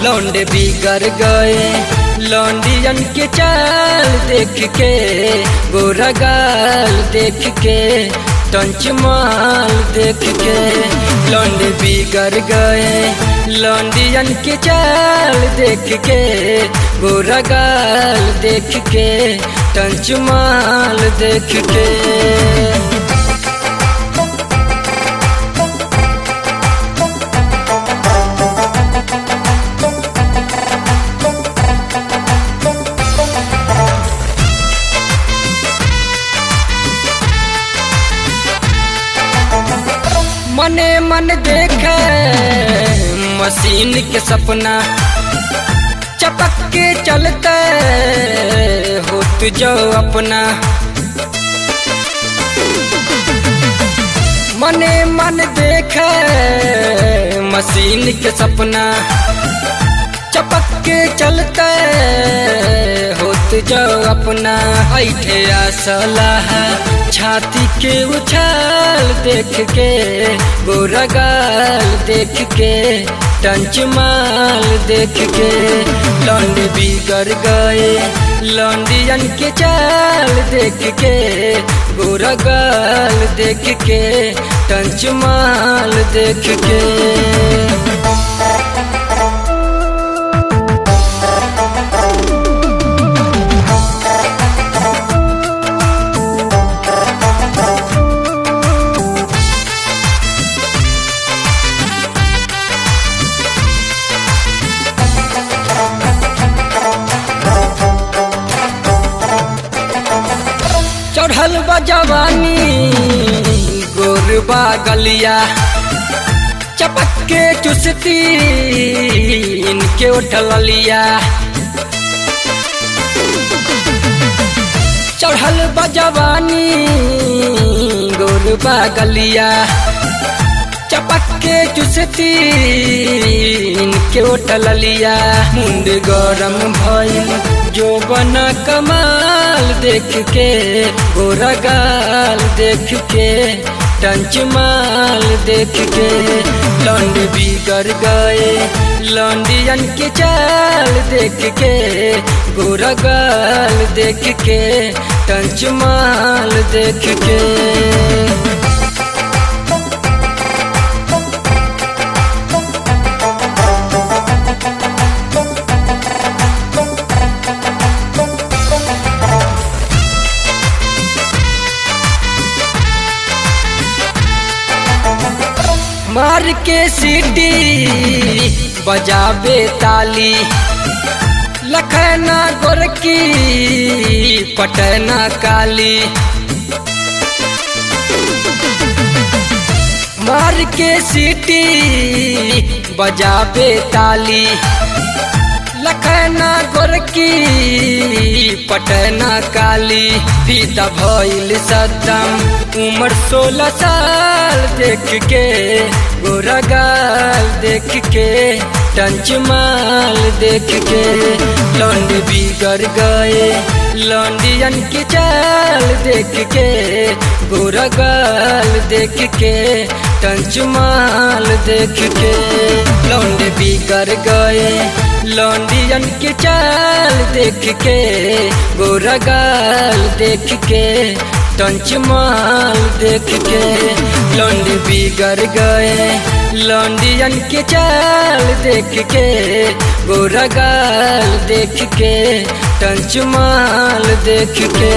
लौंडे बिगड़ गए लौंडियन के चाल देख के, गोरा गाल देख के, टंच माल देख के। लौंडे बिगड़ गए लौंडियन के चाल देख के, गोरा गाल देख के, टंच माल देख के। मने मन देखे मशीन के सपना, चपक के चलते होत जो अपना। मने मन देखे मशीन के सपना, चपक के चलते होत जो अपना। ऐठे असला छाती के उछाल देख के, गोरा गाल देख के, टंच माल देख के। लौंडे बिगड़ गए लौंडियन के चाल देख के, गोरा गाल देख के, टंच माल देख के। चढ़ल बा जवानी गोरबा गलिया, चपक के चुसती इनके उठल लिया। चढ़ल बा जवानी गोरबा गलिया, चपक के चुसती इनके उठल लिया। मुंड गरम भइल जो बना कमाल देख के, गोरा गाल देख के, टंच माल देख के। लौंडे बिगड़ गए लौंडियन के चाल देख के, गोरा गाल देख के, टंच माल देख के। मार के सीटी बजावे ताली, लखना गोरकी पटना काली। मार के सीटी बजावे ताली, लखना गोरकी पटना काली। फीता भइल सद्दाम उम्र 16 साल देख के, गोरा गाल देख के, टंच माल देख के। लौंडे बिगड़ गए लौंडियन के चाल देख के, गोरा गाल देख के, टंच माल देख के। लौंडे बिगड़ गए लौंडियन के चाल देख के, गोरा गाल देख के, टंच माल देख के। लौंडे बिगड़ गए लौंडियन के चाल देख के, गोरा गाल देख के, टंच माल देख के।